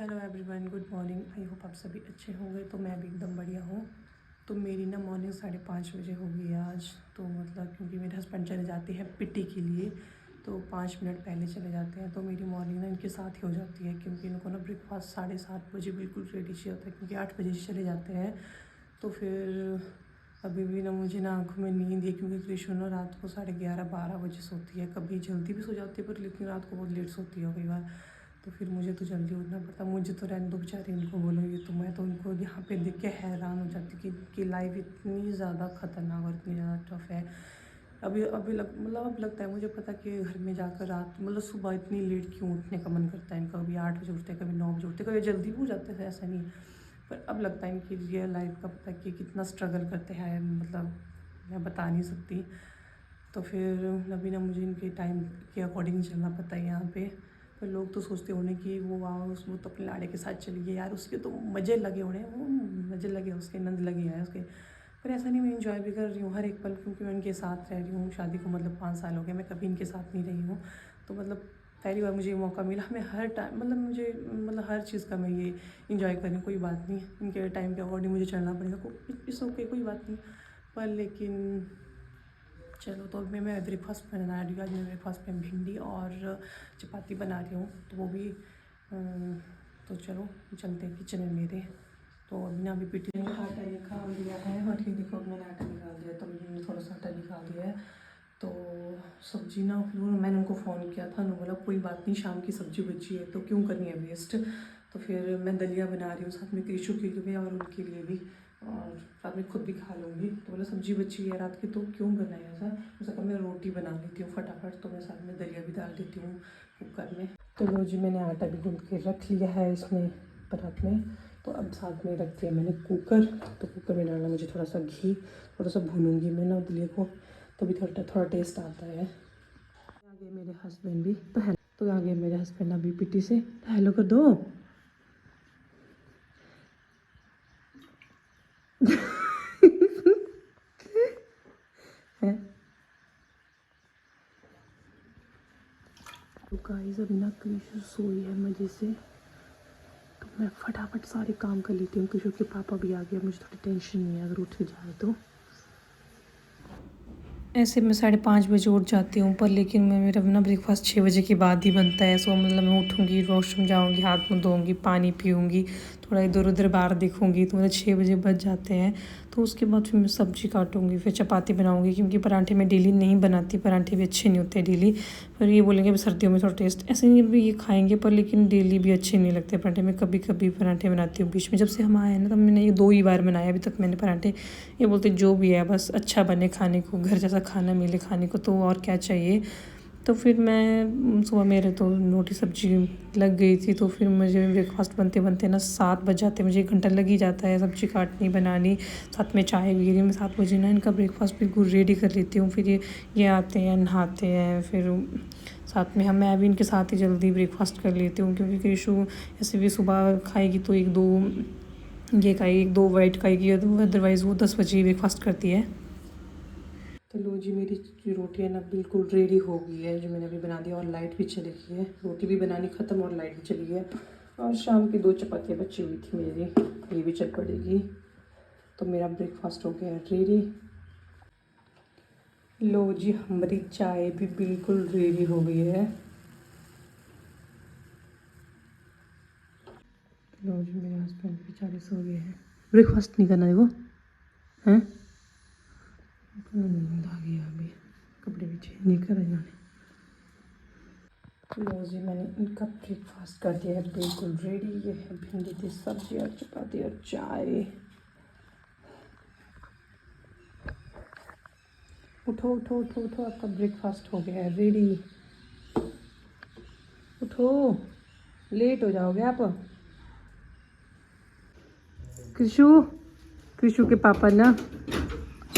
Hello everyone, good morning. I hope आप सभी अच्छे होंगे। तो मैं भी एकदम बढ़िया हूँ। तो मेरी ना मॉर्निंग 5:30 बजे हो गई है आज। तो मतलब क्योंकि मेरे हस्बैंड चले जाते हैं पिट्टी के लिए, तो 5 मिनट पहले चले जाते हैं। तो मेरी मॉर्निंग ना इनके साथ ही हो जाती है, क्योंकि इनको ना ब्रेकफास्ट 7:30 बजे बिल्कुल रेडी चाहिए होता है, क्योंकि 8 बजे चले जाते हैं। तो फिर अभी भी ना मुझे ना आँखों में नींद है, क्योंकि कृष्ण ना रात को 11:30-12 बजे सोती है। कभी जल्दी भी सो जाती है, पर लेकिन रात को बहुत लेट सोती है कई बार। तो फिर मुझे तो जल्दी उठना पड़ता। मुझे तो रहने दो बेचारी, इनको बोलूँगी तो मैं तो उनको यहाँ पे देख के हैरान हो जाती कि लाइफ इतनी ज़्यादा ख़तरनाक और इतनी ज़्यादा टफ है। अभी अभी अब लगता है मुझे पता कि घर में जाकर रात सुबह इतनी लेट क्यों उठने का मन करता है इनका। कभी 8 बजे उठते हैं, कभी 9 बजे उठते हैं, कभी जल्दी भी हो जाते थे, ऐसा नहीं। पर अब लगता है इनकी रियल लाइफ का पता कि कितना स्ट्रगल करते हैं, मैं बता नहीं सकती। तो फिर अभी ना मुझे इनके टाइम के अकॉर्डिंग चलना पड़ता है यहाँ पे। पर लोग तो सोचते होने कि वो वो तो अपने लाड़े के साथ चली गई यार, उसके तो मज़े लगे होने, वो मज़े लगे, उसके नंद लगे है उसके। पर ऐसा नहीं, मैं इंजॉय भी कर रही हूँ हर एक पल, क्योंकि मैं उनके साथ रह रही हूँ। शादी को 5 साल हो गए, मैं कभी इनके साथ नहीं रही हूँ। तो पहली बार मुझे ये मौका मिला। मैं हर टाइम मुझे हर चीज़ का मैं ये इंजॉय कर रही हूँ। कोई बात नहीं, इनके टाइम के अकॉर्डिंग मुझे चलना पड़ेगा, इट्स ओके, कोई बात नहीं। पर लेकिन चलो, तो अभी मैं ब्रेकफास्ट बना रही हूँ। आज मैं ब्रेकफास्ट में भिंडी और चपाती बना रही हूँ, तो वो भी तो चलो चलते हैं किचन में मेरे। तो अभी ना पिटी ने आटा निकाल दिया है, और ये देखो मैंने आटा निकाल दिया, तो मैंने थोड़ा सा आटा निकाल दिया है। तो सब्जी ना, फिर मैंने उनको फ़ोन किया था, उन्होंने बोला कोई बात नहीं, शाम की सब्जी बची है तो क्यों करनी है वेस्ट। तो फिर मैं दलिया बना रही हूँ, साथ में कृषु के लिए भी और उनके लिए भी, और साथ में खुद भी खा लूँगी। तो बोला सब्जी बची है रात की तो क्यों बनाए ऐसा। उसका कहा मैं रोटी बना लेती हूँ फटाफट, तो मैं साथ में दलिया भी डाल देती हूँ कुकर में। तो लो जी, मैंने आटा भी गूँध के रख लिया है इसमें परात में। तो अब साथ में रख दिया मैंने कुकर। तो कुकर में डालना मुझे थोड़ा सा घी, थोड़ा सा भूनूंगी मैं ना दलिया को, तो भी थोड़ा टेस्ट आता है। आ गए मेरे हस्बैंड भी, तो आ गए मेरे हस्बैंड अभी पिटी से। हेलो कर दो। है तो गाइस, अभी ना कृषु सोई है मज़े से, तो मैं फटाफट सारे काम कर लेती हूँ। कृषु के पापा भी आ गए, मुझे थोड़ी टेंशन नहीं है अगर उठ जाए तो। ऐसे मैं 5:30 बजे उठ जाती हूँ, पर लेकिन मेरा ना ब्रेकफास्ट 6 बजे के बाद ही बनता है। सो मैं उठूँगी, वॉशरूम जाऊँगी, हाथ मुँह धोऊँगी, पानी पीऊँगी, थोड़ा इधर उधर बाहर देखूँगी, तो मुझे 6 बजे बज जाते हैं। तो उसके बाद फिर मैं सब्ज़ी काटूँगी, फिर चपाती बनाऊँगी, क्योंकि पराठे मैं डेली नहीं बनाती, पराठे भी अच्छे नहीं होते डेली। फिर ये बोलेंगे सर्दियों में थोड़ा टेस्ट ऐसे नहीं भी ये खाएँगे, पर लेकिन डेली भी अच्छे नहीं लगते पराठे। मैं कभी कभी पराठे बनाती हूँ बीच में, जब से हम आए हैं ना, तब मैंने ये 2 ही बार बनाया अभी तक मैंने पराठे। ये बोलते जो भी है बस अच्छा बने, खाने को घर जैसा खाना मिले खाने को, तो और क्या चाहिए। तो फिर मैं सुबह मेरे तो रोटी सब्जी लग गई थी, तो फिर मुझे ब्रेकफास्ट बनते बनते ना 7 बज जाते, मुझे 1 घंटा लग ही जाता है सब्जी काटनी बनानी, साथ में चाय भी। मैं 7 बजे ना इनका ब्रेकफास्ट बिल्कुल रेडी कर लेती हूँ। फिर ये आते हैं, नहाते हैं, फिर साथ में मैं भी इनके साथ ही जल्दी ब्रेकफास्ट कर लेती हूँ, क्योंकि कृषु ऐसे भी सुबह खाएगी तो 1-2 ये खाएगी, 1-2 वाइट खाएगी, अदरवाइज़ वो 10 बजे ब्रेकफास्ट करती है। तो लो जी, मेरी रोटियाँ ना बिल्कुल रेडी हो गई है, जो मैंने अभी बना दिया, और लाइट भी चली गई है। रोटी भी बनानी ख़त्म और लाइट भी चली गई है, और शाम की 2 चपातियाँ बची हुई थी मेरी, ये भी चल पड़ेगी। तो मेरा ब्रेकफास्ट हो गया रेडी। लो जी, हमारी चाय भी बिल्कुल रेडी हो गई है। लो जी, मेरे हस्बैंड बेचारे सो गए हैं। ब्रेकफास्ट नहीं करना है वो, हैं? नींद आ गया, अभी कपड़े भी चेंज नहीं करे इन्होंने। लो जी, मैंने इनका ब्रेकफास्ट कर दिया है बिल्कुल रेडी। ये है भिंडी की सब्जी और चपाती और चाय। उठो उठो उठो उठो, आपका ब्रेकफास्ट हो गया है रेडी। उठो, लेट हो जाओगे आप। कृषु के पापा ना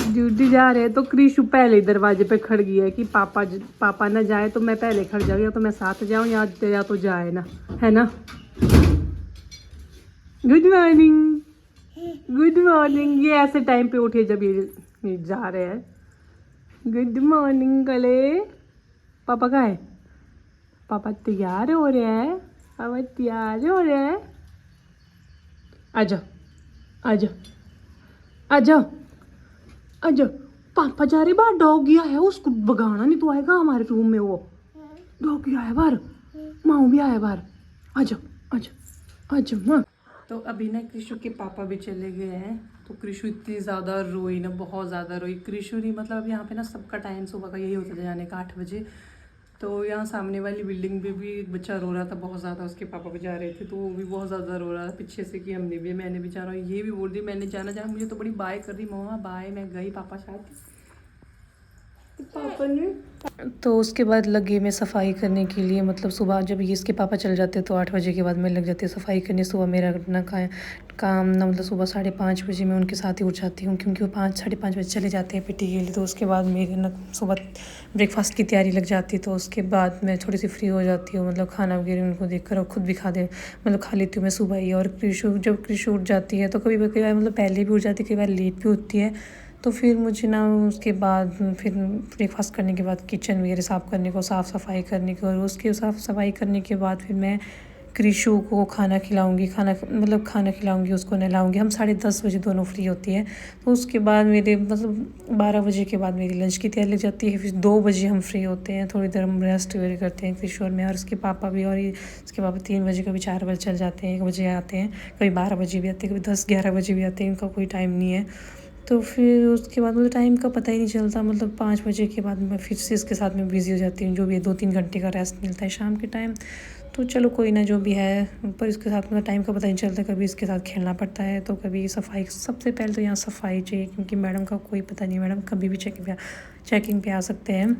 ड्यूटी जा रहे हैं, तो कृषु पहले दरवाजे पे खड़ गई है कि पापा ना जाए तो मैं पहले खड़ जाऊँ, या तो मैं साथ जाऊँ या तो जाए ना, है ना। Good morning, good morning. ये ऐसे टाइम पे उठे जब ये जा रहे हैं। गुड मॉर्निंग कले। पापा कहाँ है? पापा तैयार हो रहे हैं, पापा तैयार हो रहे हैं। आजा आजा आजा आजा। पापा जा रहे बाहर, डॉग गया है, उसको भगाना नहीं तो आएगा हमारे रूम में। वो डॉग गया है बाहर, माऊ भी आया बाहर। आजा आजा आजा माँ। तो अभी ना कृषु के पापा भी चले गए हैं, तो कृषु इतनी ज़्यादा रोई ना, बहुत ज़्यादा रोई। कृषु नहीं मतलब यहाँ पे ना सबका टाइम सुबह का यही होता था जाने का 8 बजे। तो यहाँ सामने वाली बिल्डिंग पे भी एक बच्चा रो रहा था बहुत ज़्यादा, उसके पापा भी जा रहे थे तो वो भी बहुत ज़्यादा रो रहा था पीछे से कि हमने भी, मैंने भी जाना। ये भी बोल रही मैंने जाना, मुझे तो बड़ी बाय कर रही, मम्मा बाय, मैं गई पापा साथ। पापा ने तो उसके बाद लगे मैं सफाई करने के लिए, मतलब सुबह जब ये इसके पापा चल जाते तो 8 बजे के बाद मैं लग जाती है सफाई करने। सुबह मेरा ना काम ना, मतलब सुबह 5:30 बजे मैं उनके साथ ही उठ जाती हूँ, क्योंकि वो 5-5:30 बजे चले जाते हैं पीटी के लिए। तो उसके बाद मेरे ना सुबह ब्रेकफास्ट की तैयारी लग जाती है। तो उसके बाद मैं थोड़ी सी फ्री हो जाती हूँ, मतलब खाना वगैरह उनको देख कर, और खुद भी मतलब खा लेती हूँ मैं सुबह ही। और जब कृषु उठ जाती है तो कई बार मतलब पहले भी उठ जाती है, कई बार लेट भी उठती है। तो फिर मुझे ना उसके बाद फिर ब्रेकफास्ट करने के बाद किचन वगैरह साफ़ करने को, साफ़ सफाई करने को, और उसके साफ़ सफाई करने के बाद फिर मैं कृषु को खाना खिलाऊंगी, खाना खिलाऊंगी, उसको नहलाऊंगी। हम 10:30 बजे दोनों फ्री होती है। तो उसके बाद मेरे मतलब 12 बजे के बाद मेरी लंच की तैयारी लग जाती है। फिर 2 बजे हम फ्री होते हैं, थोड़ी देर हम रेस्ट वगैरह करते हैं कृषु और मैं, और उसके पापा भी। और इसके पापा 3 बजे, कभी 4 बजे चल जाते हैं, 1 बजे आते हैं, कभी 12 बजे भी आते हैं, कभी 10-11 बजे भी आते हैं, इनका कोई टाइम नहीं है। तो फिर उसके बाद मतलब टाइम का पता ही नहीं चलता, मतलब 5 बजे के बाद मैं फिर से इसके साथ में बिज़ी हो जाती हूँ। जो भी 2-3 घंटे का रेस्ट मिलता है शाम के टाइम, तो चलो कोई ना, जो भी है। पर इसके साथ मतलब टाइम का पता नहीं चलता, कभी इसके साथ खेलना पड़ता है, तो कभी सफाई। सबसे पहले तो यहाँ सफाई चाहिए, क्योंकि मैडम का कोई पता नहीं, मैडम कभी भी चेकिंग पे आ सकते हैं।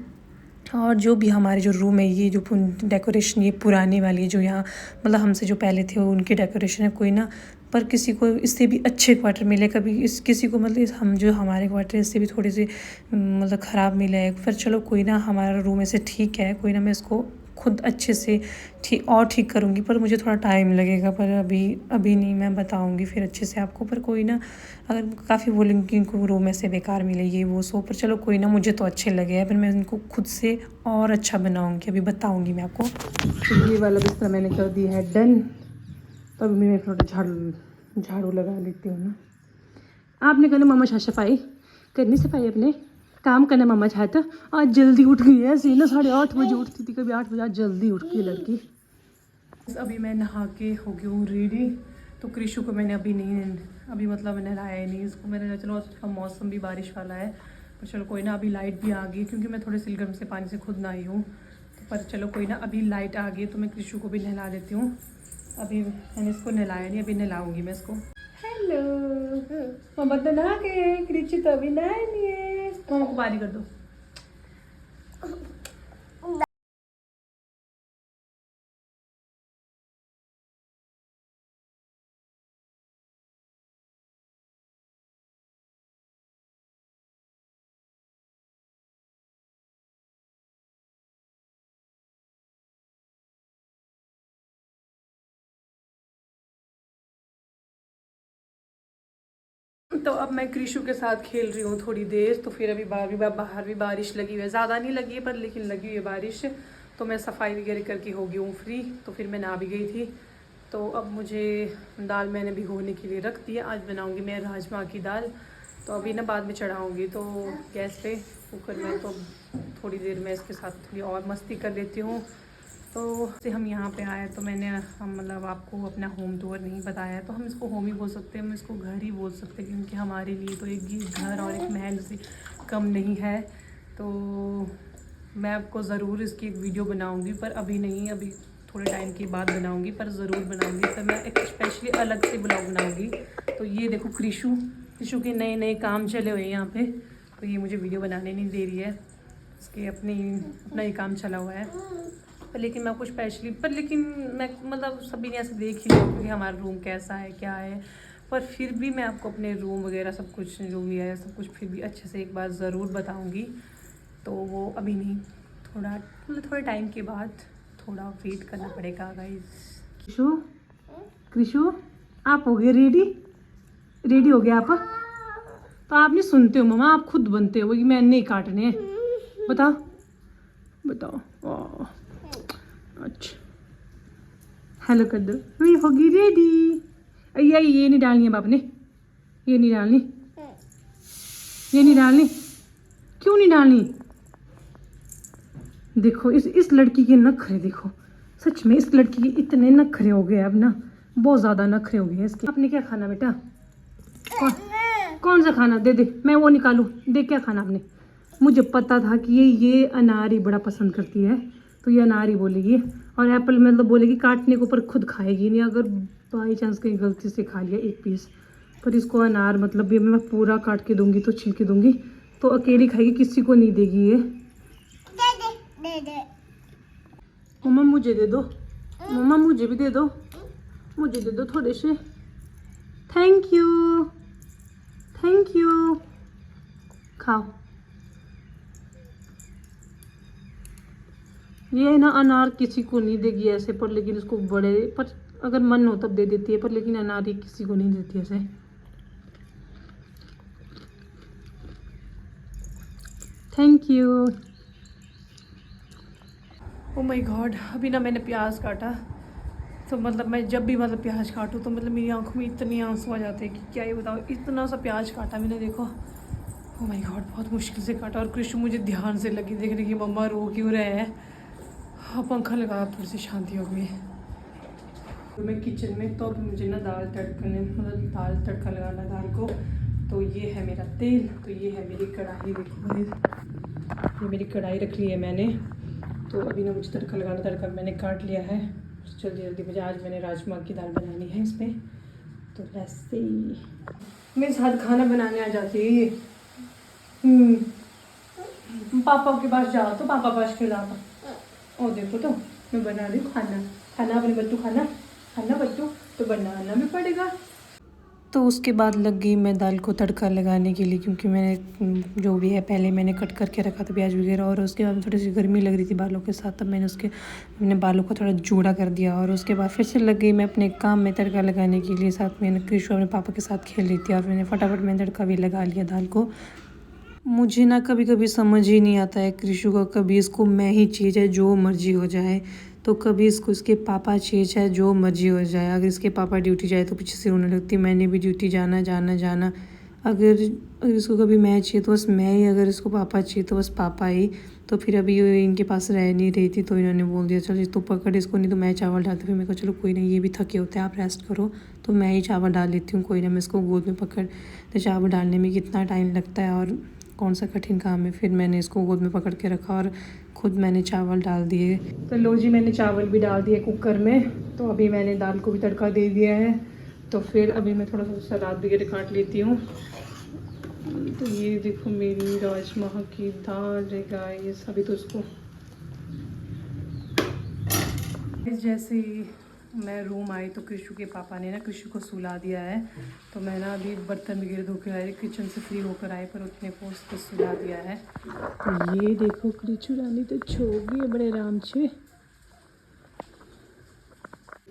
और जो भी हमारे जो रूम है, ये जो डेकोरेशन ये पुराने वाली, जो यहाँ मतलब हमसे जो पहले थे उनकी डेकोरेशन है, कोई ना, पर किसी को इससे भी अच्छे क्वार्टर मिले, कभी किसी को मतलब हम जो हमारे क्वार्टर इससे भी थोड़ी सी मतलब ख़राब मिले है। पर चलो कोई ना, हमारा रूम ऐसे ठीक है, कोई ना, मैं इसको खुद अच्छे से ठीक करूँगी। पर मुझे थोड़ा टाइम लगेगा, पर अभी नहीं, मैं बताऊँगी फिर अच्छे से आपको। पर कोई ना, अगर काफ़ी बोलेंगे कि इनको रूम ऐसे बेकार मिले ये वो सो, पर चलो कोई ना, मुझे तो अच्छे लगे हैं, पर मैं इनको खुद से और अच्छा बनाऊँगी, अभी बताऊँगी मैं आपको। तो ये वाला बिस्तर मैंने कर दिया है डन। तो अभी मैं थोड़ा झाड़ू लगा लेती हूँ ना। आपने करना मम्मा छात सफाई करनी, सफाई अपने काम करना मम्मा छात। आज जल्दी उठ गई है, ऐसे ना 8:30 बजे उठती थी, कभी 8 बजे, आज जल्दी उठ गई लड़की। अभी मैं नहा के हो गई हूँ रेडी। तो कृषु को मैंने अभी मतलब मैंने नहलाया ही नहीं इसको। मैंने चलो मौसम भी बारिश वाला है, पर चलो कोई ना, अभी लाइट भी आ गई, क्योंकि मैं थोड़े सिलगर्म से पानी से खुद नहाई हूँ। तो पर चलो कोई ना, अभी लाइट आ गई तो मैं कृषु को भी नहला देती हूँ। अभी मैंने इसको नहलाया नहीं, अभी नहलाऊंगी मैं इसको। हेलो मम्मा तो नहा के, कृषु तो अभी नहाया नहीं है। मम्मा को पानी कर दो। तो अब मैं कृषु के साथ खेल रही हूँ थोड़ी देर। तो फिर अभी बाहर भी बारिश लगी हुई है, ज़्यादा नहीं लगी है पर लेकिन लगी हुई है बारिश। तो मैं सफाई वगैरह करके हो गई हूँ फ्री। तो फिर मैं नहा भी गई थी। तो अब मुझे दाल मैंने भिगोने के लिए रख दिया। आज बनाऊँगी मैं राजमा की दाल। तो अभी ना बाद में चढ़ाऊँगी तो गैस पे कुकर में। तो थोड़ी देर में इसके साथ थोड़ी और मस्ती कर लेती हूँ। तो से हम यहाँ पे आए तो हम मतलब आपको अपना होम टूर नहीं बताया, तो हम इसको होम ही बोल सकते हैं, हम इसको घर ही बोल सकते हैं, क्योंकि हमारे लिए तो एक ये घर और एक महल से कम नहीं है। तो मैं आपको ज़रूर इसकी एक वीडियो बनाऊंगी, पर अभी नहीं, अभी थोड़े टाइम के बाद बनाऊंगी, पर ज़रूर बनाऊंगी। तो मैं एक स्पेशली अलग से ब्लॉग बनाऊंगी। तो ये देखो कृषु के नए काम चले हुए हैं यहाँ पे। तो ये मुझे वीडियो बनाने नहीं दे रही है, इसके अपना ही काम चला हुआ है। पर लेकिन मैं कुछ स्पेशली, पर लेकिन मैं मतलब सभी ने ऐसे देख ही लिया कि हमारा रूम कैसा है क्या है। पर फिर भी मैं आपको अपने रूम वगैरह सब कुछ जो भी है सब कुछ फिर भी अच्छे से एक बार ज़रूर बताऊंगी। तो वो अभी नहीं, थोड़े टाइम के बाद, थोड़ा वेट करना पड़ेगा गाइस। कृषु आप हो गए रेडी हो गए आप? तो आप नहीं सुनते हो मम्मा, आप खुद बनते हो कि मैं नहीं काटने हैं। बताओ। अच्छा हेलो कर दो, मैं होगी रेडी। ये नहीं डालनी है बाप ने, ये नहीं डालनी, ये नहीं डालनी। क्यों नहीं डालनी? देखो इस लड़की के नखरे देखो, सच में इस लड़की के इतने नखरे हो गए अब ना, बहुत ज़्यादा नखरे हो गए इसके। आपने क्या खाना बेटा? कौन सा खाना? दे दे, मैं वो निकालूं। दे, क्या खाना आपने? मुझे पता था कि ये अनार ही बड़ा पसंद करती है, तो ये अनार ही बोलेगी। और एप्पल मतलब बोलेगी काटने के ऊपर खुद खाएगी नहीं, अगर बाई चांस कहीं गलती से खा लिया एक पीस। पर इसको अनार मतलब ये मैं पूरा काट के दूंगी तो छिलके दूंगी तो अकेली खाएगी, किसी को नहीं देगी ये। मम्मा मुझे दे दो, मम्मा मुझे भी दे दो, मुझे दे दो थोड़े से। Thank you, thank you. खाओ। ये ना अनार किसी को नहीं देगी ऐसे, पर लेकिन इसको बड़े पर अगर मन हो तब दे देती है, पर लेकिन अनार ही किसी को नहीं देती ऐसे। Thank you. Oh my God, अभी ना मैंने प्याज काटा, तो मतलब मैं जब भी मतलब प्याज काटूँ तो मतलब मेरी आंखों में इतनी आंसू आ जाते हैं कि क्या ही बताऊँ। इतना सा प्याज काटा मैंने, देखो। ओ माय गॉड, बहुत मुश्किल से काटा। और कृष्ण मुझे ध्यान से लगी देख रही कि मम्मा रो क्यों रहे हैं। हाँ, पंखा लगा, थोड़ी सी शांति हो गई। तो मैं किचन में, तो अभी मुझे ना दाल तड़कने मतलब दाल तड़का लगाना दाल को। तो ये है मेरा तेल, तो ये है मेरी कढ़ाई, देखो ये मेरी कढ़ाई रख ली है मैंने। तो अभी ना मुझे तड़का लगाना, तड़का मैंने काट लिया है जल्दी जल्दी मुझे। आज मैंने राजमा की दाल बनानी है इसमें, तो वैसे मेरे साथ खाना बनाने आ जाती है ये। पापा के पास जाओ तो पापा पास खिलाता। और देखो तो मैं बना रही हूँ खाना, खाना अपने बच्चों, खाना खाना बच्चों, तो बनाना भी पड़ेगा। तो उसके बाद लग गई मैं दाल को तड़का लगाने के लिए, क्योंकि मैंने जो भी है पहले मैंने कट करके रखा था प्याज वगैरह। और उसके बाद थोड़ी सी गर्मी लग रही थी बालों के साथ, तब मैंने अपने बालों को थोड़ा जूड़ा कर दिया। और उसके बाद फिर से लग गई मैं अपने काम में तड़का लगाने के लिए। साथ में कृष्ण अपने पापा के साथ खेल रही थी और मैंने फटाफट में तड़का भी लगा लिया दाल को। मुझे ना कभी कभी समझ ही नहीं आता है कृषु का, कभी इसको मैं ही चाहिए चाहे जो मर्जी हो जाए, तो कभी इसको इसके पापा चाहिए चाहे जो मर्जी हो जाए। अगर इसके पापा ड्यूटी जाए तो पीछे से रोने लगती है, मैंने भी ड्यूटी जाना जाना जाना। अगर इसको कभी मैं चाहिए तो बस मैं ही, अगर इसको पापा चाहिए तो बस पापा ही। तो फिर अभी ये इनके पास रह नहीं रही थी, तो इन्होंने बोल दिया चलो तो पकड़ इसको, नहीं तो मैं चावल डालती। फिर मेरे को चलो कोई नहीं, ये भी थके होते हैं, आप रेस्ट करो, तो मैं ही चावल डाल लेती हूँ, कोई ना। मैं इसको गोद में पकड़, तो चावल डालने में कितना टाइम लगता है और कौन सा कठिन काम है। फिर मैंने इसको गोद में पकड़ के रखा और खुद मैंने चावल डाल दिए। तो लो जी, मैंने चावल भी डाल दिए कुकर में। तो अभी मैंने दाल को भी तड़का दे दिया है। तो फिर अभी मैं थोड़ा सा सलाद वगैरह काट लेती हूँ। तो ये देखो मेरी राजमा की दाल है गाइस। अभी तो इसको जैसे ही मैं रूम आई तो कृषु के पापा ने ना कृषु को सुला दिया है। तो मैं ना अभी बर्तन वगैरह धो के आई, किचन से फ्री होकर आई, पर उतने को उसको सुला दिया है। तो ये देखो कृषु रानी तो छो गई है बड़े आराम से।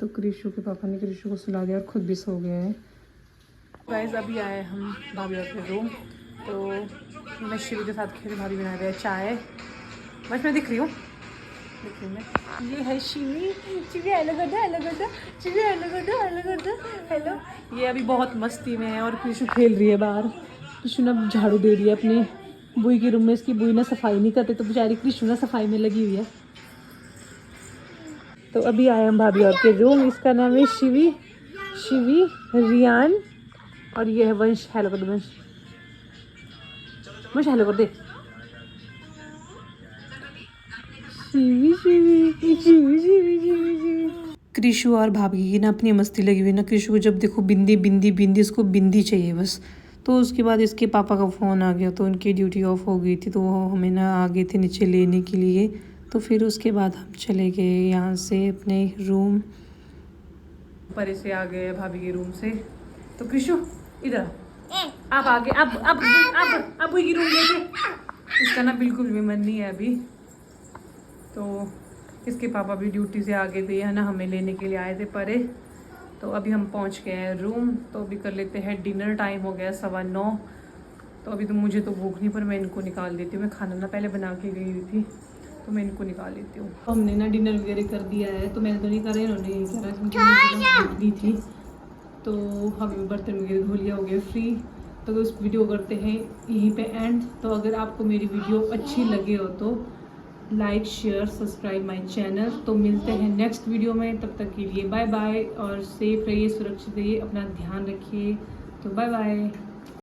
तो कृषु के पापा ने कृषु को सुला दिया और खुद भी सो गए हैं। गाइस अभी आए हम भाभी के रूम। तो मैं शिव के साथ खेल, भाभी बना रही है चाय, बस मैं दिख रही हूँ। ये है शिवी, शिवी हेलो कर दो, हेलो कर दो, शिवी हेलो कर दो, हेलो कर दो, हेलो। ये अभी बहुत मस्ती में है और कृषु खेल रही है बाहर। कृषु ना झाड़ू दे रही है अपने बुई के रूम में। इसकी बुई ना सफाई नहीं करते, तो बेचारी कृषु ना सफाई में लगी हुई है। तो अभी आए हम भाभी और के रूम। इसका नाम है शिवी, शिवी रियान, और ये है वंश। हेलो कर दो वंश, वंश हेलो कर दे। कृषु और भाभी की ना अपनी मस्ती लगी हुई ना। कृषु को जब देखो बिंदी बिंदी बिंदी, इसको बिंदी चाहिए बस। तो उसके बाद इसके पापा का फ़ोन आ गया, तो उनकी ड्यूटी ऑफ हो गई थी, तो वो हमें ना आ गए थे नीचे लेने के लिए। तो फिर उसके बाद हम चले गए यहाँ से अपने रूम। ऊपर से आ गए भाभी के रूम से। तो कृषु इधर आप आगे, अब की रूम लेके। इसका ना बिल्कुल भी मन नहीं है अभी। तो इसके पापा भी ड्यूटी से आगे थे, है ना, हमें लेने के लिए आए थे परे। तो अभी हम पहुंच गए हैं रूम। तो अभी कर लेते हैं डिनर, टाइम हो गया 9:15। तो अभी तो मुझे तो भूख नहीं, पर मैं इनको निकाल देती हूँ। मैं खाना ना पहले बना के गई हुई थी, तो मैं इनको निकाल लेती हूँ। हमने ना डिनर वगैरह कर दिया है, तो मैंने तो नहीं करा, इन्होंने नहीं करा क्योंकि मुझे भूख नहीं थी। तो हमें बर्तन वगैरह धो लिया, हो गया फ्री। तो उस वीडियो करते हैं यहीं पे एंड। तो अगर आपको मेरी वीडियो अच्छी लगे हो तो like share subscribe my channel. तो मिलते हैं नेक्स्ट वीडियो में, तब तक के लिए बाय बाय और सेफ रहिए, सुरक्षित रहिए, अपना ध्यान रखिए। तो बाय बाय।